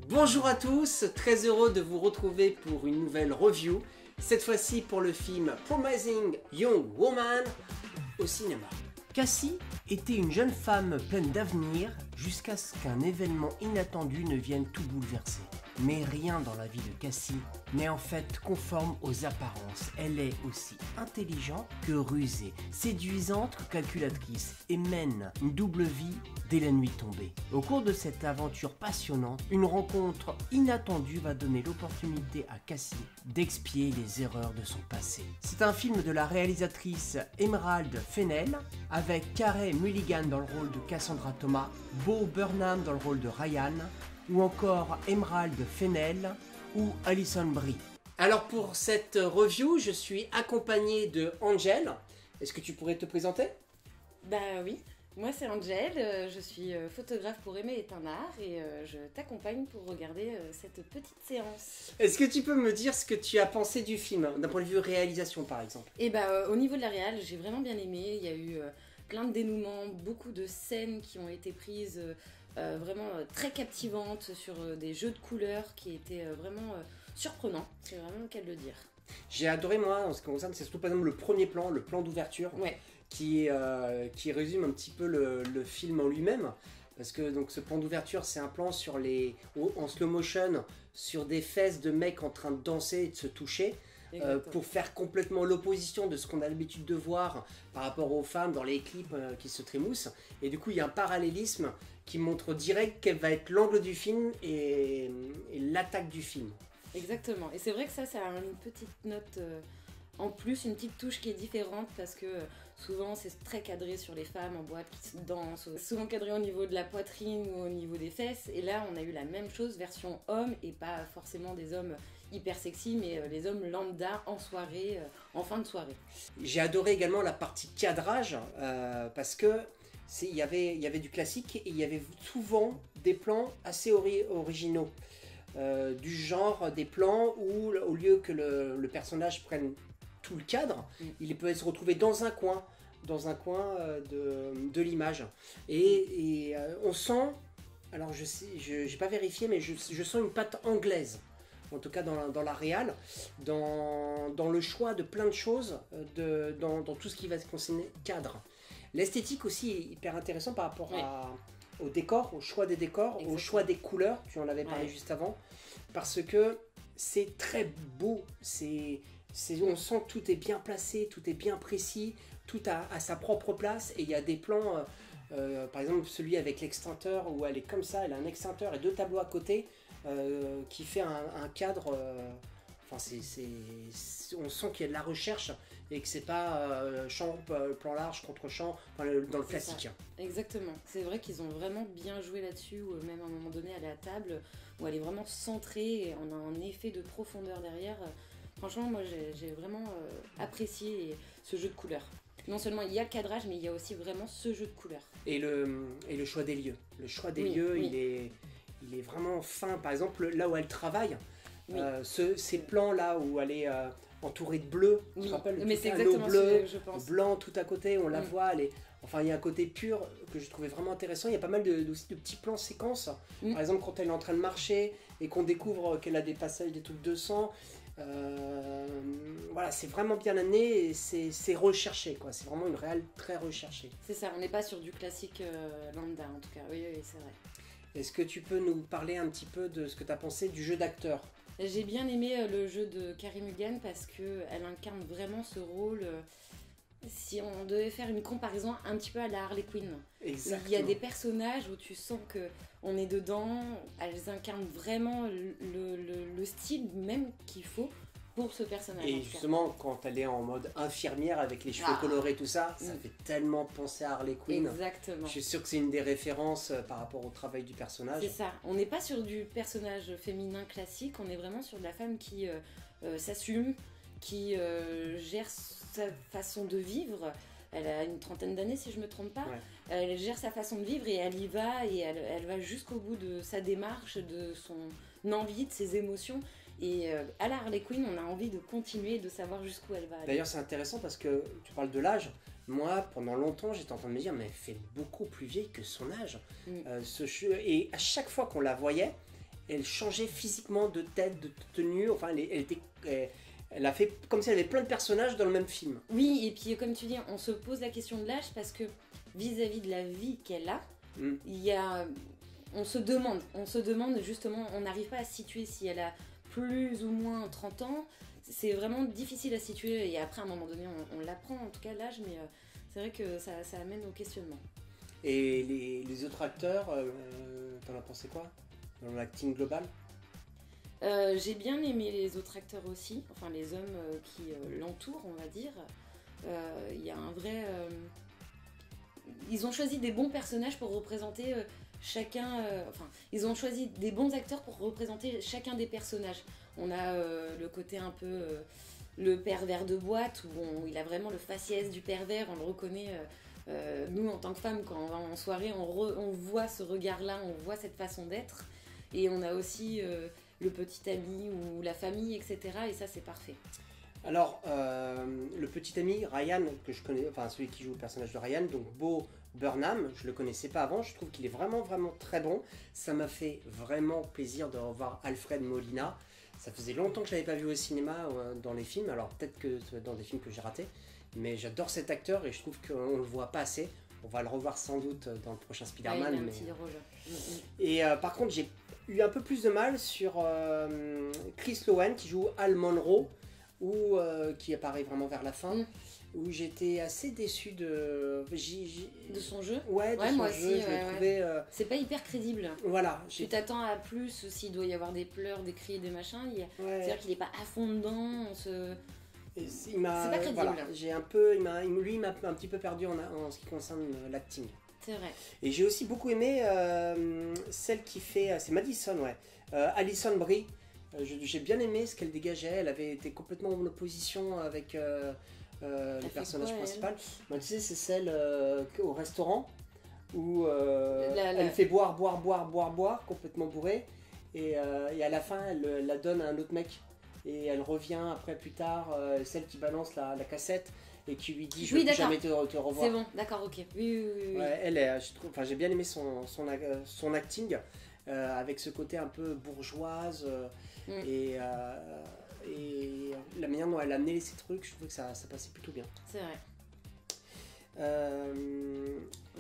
Bonjour à tous, très heureux de vous retrouver pour une nouvelle review, cette fois-ci pour le film Promising Young Woman au cinéma. Cassie était une jeune femme pleine d'avenir jusqu'à ce qu'un événement inattendu ne vienne tout bouleverser. Mais rien dans la vie de Cassie n'est en fait conforme aux apparences. Elle est aussi intelligente que rusée, séduisante que calculatrice et mène une double vie dès la nuit tombée. Au cours de cette aventure passionnante, une rencontre inattendue va donner l'opportunité à Cassie d'expier les erreurs de son passé. C'est un film de la réalisatrice Emerald Fennell avec Carey Mulligan dans le rôle de Cassandra Thomas, Bo Burnham dans le rôle de Ryan, ou encore Emerald Fennell ou Alison Brie. Alors pour cette review, je suis accompagné de Angel. Est-ce que tu pourrais te présenter? Bah oui, moi c'est Angel, je suis photographe pour Aimer est un art et je t'accompagne pour regarder cette petite séance. Est-ce que tu peux me dire ce que tu as pensé du film, d'un point de vue réalisation par exemple? Et bah au niveau de la réal, j'ai vraiment bien aimé, il y a eu plein de dénouements, beaucoup de scènes qui ont été prises vraiment très captivantes sur des jeux de couleurs qui étaient vraiment surprenants, c'est vraiment le cas de le dire. J'ai adoré moi, en ce qui concerne, c'est surtout par exemple le premier plan, le plan d'ouverture, Ouais. qui résume un petit peu le film en lui-même. Parce que donc, ce plan d'ouverture, c'est un plan sur en slow motion sur des fesses de mecs en train de danser et de se toucher. Pour faire complètement l'opposition de ce qu'on a l'habitude de voir par rapport aux femmes dans les clips qui se trémoussent. Et du coup, il y a un parallélisme qui montre direct quel va être l'angle du film et l'attaque du film. Exactement, et c'est vrai que ça a une petite note en plus, une petite touche qui est différente parce que souvent c'est très cadré sur les femmes en boîte qui dansent, souvent cadré au niveau de la poitrine ou au niveau des fesses, et là on a eu la même chose version homme, et pas forcément des hommes hyper sexy, mais les hommes lambda en soirée, en fin de soirée. J'ai adoré également la partie cadrage parce que il y avait du classique et il y avait souvent des plans assez originaux. Du genre des plans où au lieu que le personnage prenne tout le cadre, il peut se retrouver dans un coin de l'image. Et on sent, alors j'ai pas vérifié, mais je sens une patte anglaise, en tout cas dans la réal, dans le choix de plein de choses, dans tout ce qui va se concerner cadre. L'esthétique aussi est hyper intéressant par rapport au décor, au choix des décors, exactement, au choix des couleurs, tu en avais parlé juste avant, parce que c'est très beau, on sent que tout est bien placé, tout est bien précis, tout a sa propre place, et il y a des plans, par exemple celui avec l'extincteur, où elle est comme ça, elle a un extincteur et deux tableaux à côté, qui fait un cadre... Enfin, on sent qu'il y a de la recherche et que c'est pas plan large contre champ dans le classique. Ça. Exactement. C'est vrai qu'ils ont vraiment bien joué là-dessus, ou même à un moment donné, elle est à table, où elle est vraiment centrée et on a un effet de profondeur derrière. Franchement, moi j'ai vraiment apprécié ce jeu de couleurs. Non seulement il y a le cadrage, mais il y a aussi vraiment ce jeu de couleurs. Et le choix des lieux. Le choix des lieux, oui. Il est vraiment fin. Par exemple, là où elle travaille, oui. Ces plans là où elle est entourée de bleu, oui. Tu te rappelles, mais c'est exactement bleu, je pense. Blanc tout à côté, on la voit, enfin il y a un côté pur que je trouvais vraiment intéressant. Il y a pas mal aussi de petits plans séquences, par exemple quand elle est en train de marcher et qu'on découvre qu'elle a des passages, des trucs de sang. Voilà, c'est vraiment bien amené et c'est recherché, quoi. C'est vraiment une réal très recherchée. C'est ça, on n'est pas sur du classique lambda en tout cas, oui c'est vrai. Est-ce que tu peux nous parler un petit peu de ce que tu as pensé du jeu d'acteur? J'ai bien aimé le jeu de Carey Mulligan parce qu'elle incarne vraiment ce rôle, si on devait faire une comparaison un petit peu à la Harley Quinn. Exactement. Il y a des personnages où tu sens qu'on est dedans, elles incarnent vraiment le style même qu'il faut pour ce personnage. Et justement, quand elle est en mode infirmière avec les cheveux colorés, tout ça, ça fait tellement penser à Harley Quinn. Exactement. Je suis sûr que c'est une des références par rapport au travail du personnage. C'est ça. On n'est pas sur du personnage féminin classique, on est vraiment sur de la femme qui s'assume, qui gère sa façon de vivre. Elle a une trentaine d'années si je me trompe pas. Ouais. Elle gère sa façon de vivre et elle y va, et elle va jusqu'au bout de sa démarche, de son envie, de ses émotions. Et à la Harley Quinn, on a envie de continuer, de savoir jusqu'où elle va aller. D'ailleurs, c'est intéressant parce que tu parles de l'âge. Moi, pendant longtemps, j'étais en train de me dire, mais elle fait beaucoup plus vieille que son âge. Et à chaque fois qu'on la voyait, elle changeait physiquement de tête, de tenue, enfin elle a fait comme si elle avait plein de personnages dans le même film. Oui, et puis comme tu dis, on se pose la question de l'âge parce que vis-à-vis de la vie qu'elle a, il y a, on se demande justement, on n'arrive pas à situer si elle a plus ou moins 30 ans. C'est vraiment difficile à situer et après à un moment donné on l'apprend en tout cas l'âge, mais c'est vrai que ça amène au questionnement. Et les autres acteurs, t'en as pensé quoi dans l'acting global? J'ai bien aimé les autres acteurs aussi, enfin les hommes qui l'entourent, on va dire. Il y a un vrai... Ils ont choisi des bons personnages pour représenter chacun... Enfin, ils ont choisi des bons acteurs pour représenter chacun des personnages. On a le côté un peu... le pervers de boîte, où il a vraiment le faciès du pervers, on le reconnaît... nous, en tant que femmes, quand on va en soirée, on voit ce regard-là, on voit cette façon d'être. Et on a aussi... le petit ami ou la famille, etc. Et ça, c'est parfait. Alors, le petit ami, Ryan, que je connais, enfin celui qui joue le personnage de Ryan, donc Bo Burnham, je le connaissais pas avant, je trouve qu'il est vraiment, vraiment très bon. Ça m'a fait vraiment plaisir de revoir Alfred Molina. Ça faisait longtemps que je l'avais pas vu au cinéma, dans les films, alors peut-être que dans des films que j'ai ratés, mais j'adore cet acteur et je trouve qu'on le voit pas assez. On va le revoir sans doute dans le prochain Spider-Man. Ouais, mais... Et par contre, j'ai eu un peu plus de mal sur Chris Lowen qui joue Al Monroe, ou qui apparaît vraiment vers la fin, où j'étais assez déçu de son jeu. Ouais, de son moi jeu, aussi, je l'ai trouvé... C'est pas hyper crédible. Voilà. Tu t'attends à plus s'il doit y avoir des pleurs, des cris, des machins. C'est-à-dire qu'il est pas à fond dedans. C'est pas crédible. Voilà, lui, il m'a un petit peu perdu en ce qui concerne l'acting. C'est vrai. Et j'ai aussi beaucoup aimé celle qui fait... C'est Madison, ouais. Alison Brie. J'ai bien aimé ce qu'elle dégageait. Elle avait été complètement en opposition avec le personnage principal. Moi, tu sais, c'est celle au restaurant où elle fait boire, complètement bourrée. Et à la fin, elle la donne à un autre mec. Et elle revient après, plus tard, celle qui balance la cassette et qui lui dit je ne veux plus jamais te revoir. C'est bon, d'accord, ok. Oui. Ouais, j'ai bien aimé son acting avec ce côté un peu bourgeoise et la manière dont elle a amené ces trucs, je trouvais que ça passait plutôt bien. C'est vrai.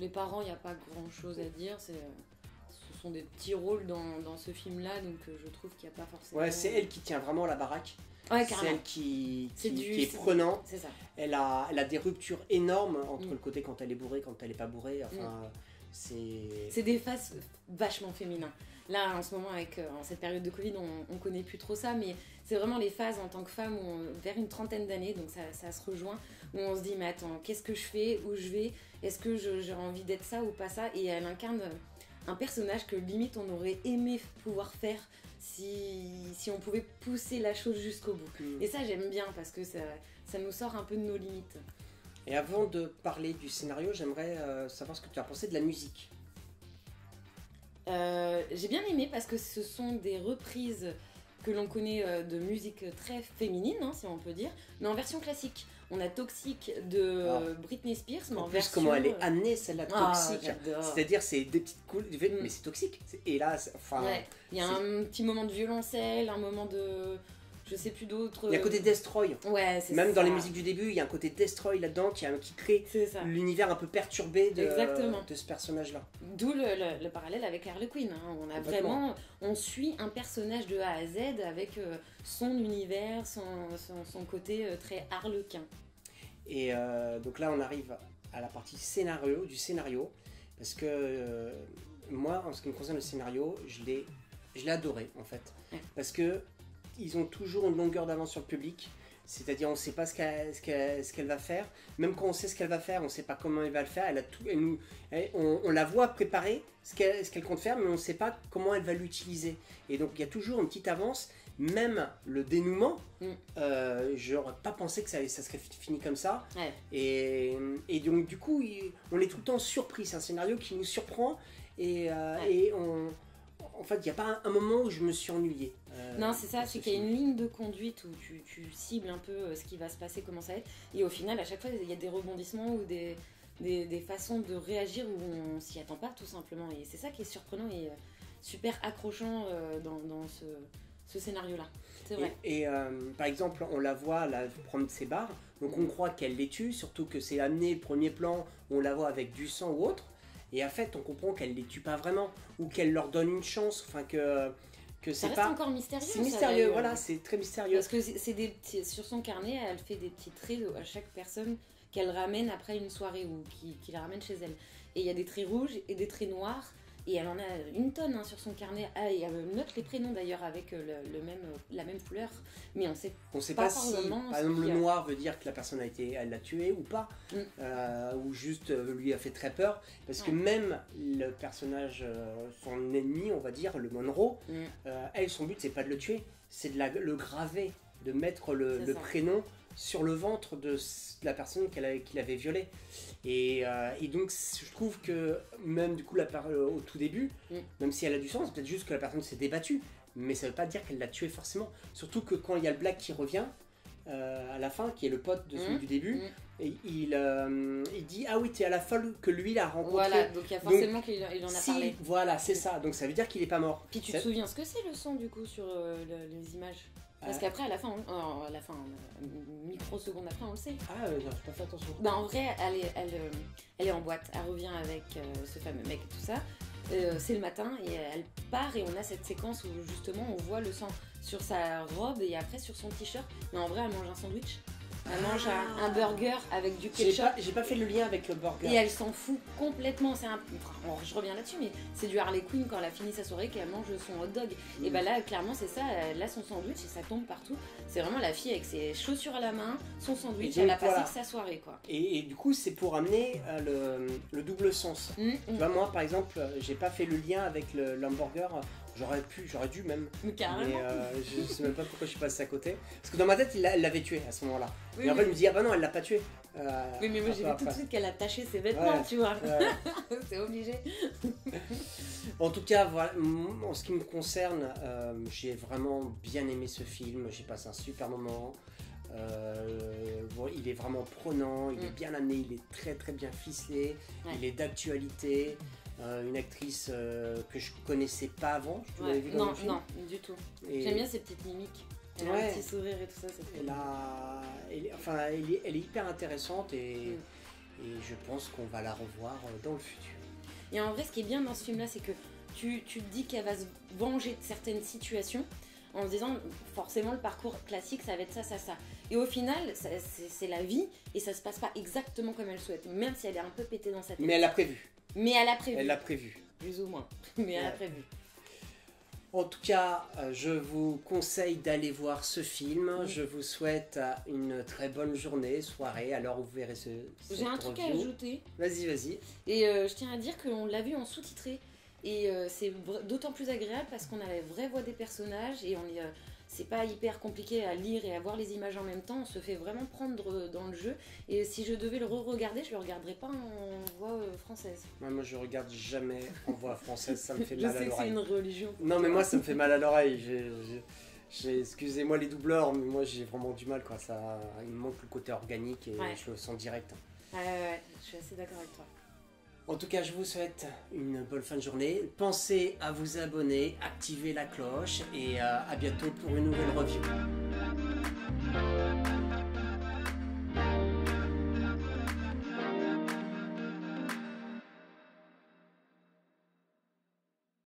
Les parents, il n'y a pas grand chose à dire. Ce sont des petits rôles dans ce film-là, donc je trouve qu'il n'y a pas forcément... Ouais, c'est elle qui tient vraiment la baraque. Ouais, c'est elle qui est prenante. C'est ça. Elle a des ruptures énormes entre le côté quand elle est bourrée, quand elle n'est pas bourrée. Enfin, c'est des faces vachement féminins. Là, en ce moment, en cette période de Covid, on connaît plus trop ça, mais c'est vraiment les phases en tant que femme vers une trentaine d'années, donc ça se rejoint, où on se dit, mais attends, qu'est-ce que je fais, où je vais, est-ce que j'ai envie d'être ça ou pas ça? Et elle incarne un personnage que limite on aurait aimé pouvoir faire si on pouvait pousser la chose jusqu'au bout. Et ça, j'aime bien parce que ça nous sort un peu de nos limites. Et avant de parler du scénario, j'aimerais savoir ce que tu as pensé de la musique. J'ai bien aimé parce que ce sont des reprises que l'on connaît de musique très féminine, hein, si on peut dire, mais en version classique. On a Toxic de Britney Spears, mais en version... comment elle est amenée, celle-là, Toxic. C'est-à-dire, c'est des petites coules, mais c'est toxique. Et là, il y a un petit moment de violoncelle, un moment de... Je sais plus d'autres... Il y a un côté Destroy. Ouais, c'est Même dans les musiques du début, il y a un côté Destroy là-dedans qui crée l'univers un peu perturbé de ce personnage-là. D'où le parallèle avec Harley Quinn. Hein. On suit un personnage de A à Z avec son univers, son côté très harlequin. Et donc là, on arrive à la partie du scénario. Parce que moi, en ce qui me concerne le scénario, je l'ai adoré en fait. Ouais. Parce que ils ont toujours une longueur d'avance sur le public, c'est-à-dire on ne sait pas ce qu'elle va faire, même quand on sait ce qu'elle va faire, on ne sait pas comment elle va le faire, on la voit préparer ce qu'elle compte faire, mais on ne sait pas comment elle va l'utiliser. Et donc il y a toujours une petite avance, même le dénouement, je n'aurais pas pensé que ça serait fini comme ça. Ouais. Et donc du coup, on est tout le temps surpris, c'est un scénario qui nous surprend, et en fait, il n'y a pas un moment où je me suis ennuyée. Non, c'est ça, c'est qu'il y a une ligne de conduite où tu cibles un peu ce qui va se passer, comment ça va être. Et au final, à chaque fois, il y a des rebondissements ou des façons de réagir où on s'y attend pas, tout simplement. Et c'est ça qui est surprenant super accrochant dans ce scénario-là. C'est vrai. Et par exemple, on la voit là, prendre ses barres, donc on croit qu'elle les tue, surtout que c'est amené premier plan, on la voit avec du sang ou autre, et en fait on comprend qu'elle les tue pas vraiment, ou qu'elle leur donne une chance, enfin que ça c'est reste pas... encore mystérieux. C'est mystérieux, voilà, c'est très mystérieux. Parce que c'est des petits, sur son carnet, elle fait des petits traits à chaque personne qu'elle ramène après une soirée ou qui la ramène chez elle. Et il y a des traits rouges et des traits noirs. Et elle en a une tonne hein, sur son carnet. Ah, et elle note les prénoms d'ailleurs avec la même couleur. Mais on sait pas si, par exemple, le noir veut dire que la personne elle l'a tué ou pas. Ou juste lui a fait très peur. Parce que même le personnage, son ennemi, on va dire, le Monroe, elle, son but, c'est pas de le tuer. C'est de le graver, de mettre le prénom sur le ventre de la personne qu'il avait violée. Et donc je trouve que même du coup au tout début, même si elle a du sens, c'est peut-être juste que la personne s'est débattue, mais ça veut pas dire qu'elle l'a tué forcément. Surtout que quand il y a le Black qui revient à la fin, qui est le pote de celui du début, et il dit ah oui, t'es à la folle que lui l'a rencontré. Voilà, donc il y a forcément qu'il en a parlé. Voilà, c'est ça, donc ça veut dire qu'il est pas mort. Puis tu te souviens ce que c'est le sang du coup sur les images? Parce qu'après, à la fin, microseconde après, on le sait. Ah, j'ai pas fait attention. Bah, en vrai, elle est en boîte. Elle revient avec ce fameux mec et tout ça. C'est le matin et elle part et on a cette séquence où justement on voit le sang sur sa robe et après sur son t-shirt. Mais en vrai, elle mange un sandwich. Elle mange un burger avec du ketchup. J'ai pas fait le lien avec le burger. Et elle s'en fout complètement. Je reviens là-dessus, mais c'est du Harley Quinn quand elle a fini sa soirée qu'elle mange son hot dog. Et bah là, clairement, c'est ça. Elle a son sandwich et ça tombe partout. C'est vraiment la fille avec ses chaussures à la main, son sandwich. Elle a passé sa soirée, quoi. Et du coup, c'est pour amener le double sens. Tu vois, moi, par exemple, j'ai pas fait le lien avec l'hamburger. J'aurais dû même. Mais carrément. Mais je sais même pas pourquoi je suis passé à côté. Parce que dans ma tête, elle l'avait tué à ce moment-là. Oui, et après, je me dis, ah bah non, elle l'a pas tué. Oui, mais moi j'ai vu tout de suite qu'elle a taché ses vêtements, tu vois. C'est obligé. En tout cas, voilà, en ce qui me concerne, j'ai vraiment bien aimé ce film. J'ai passé un super moment. Il est vraiment prenant, il est bien amené, il est très très bien ficelé, il est d'actualité. Une actrice que je connaissais pas avant. Tu l'avais vu dans le film ? Non, du tout. J'aime bien ses petites mimiques. Elle a un petit sourire et tout ça. Elle est hyper intéressante et je pense qu'on va la revoir dans le futur. Et en vrai, ce qui est bien dans ce film-là, c'est que tu te dis qu'elle va se venger de certaines situations en se disant forcément le parcours classique, ça va être ça, ça, ça. Et au final, c'est la vie et ça se passe pas exactement comme elle souhaite, même si elle est un peu pétée dans sa tête. Mais elle l'a prévu. Elle l'a prévu. Plus ou moins. Mais elle a prévu. En tout cas, je vous conseille d'aller voir ce film. Je vous souhaite une très bonne journée, soirée, à l'heure où vous verrez cette J'ai un truc à ajouter. Vas-y. Et je tiens à dire qu'on l'a vu en sous-titré. Et c'est d'autant plus agréable parce qu'on a la vraie voix des personnages et c'est pas hyper compliqué à lire et à voir les images en même temps. On se fait vraiment prendre dans le jeu. Et si je devais le re-regarder, je le regarderais pas en voix française. Ouais, moi, je regarde jamais en voix française. Ça me fait mal à l'oreille. Je sais que c'est une religion. Non, mais moi, ça me fait mal à l'oreille. Excusez-moi les doubleurs, mais moi, j'ai vraiment du mal. Il me manque le côté organique et je le sens direct. Ouais, je suis assez d'accord avec toi. En tout cas, je vous souhaite une bonne fin de journée. Pensez à vous abonner, activer la cloche et à bientôt pour une nouvelle review.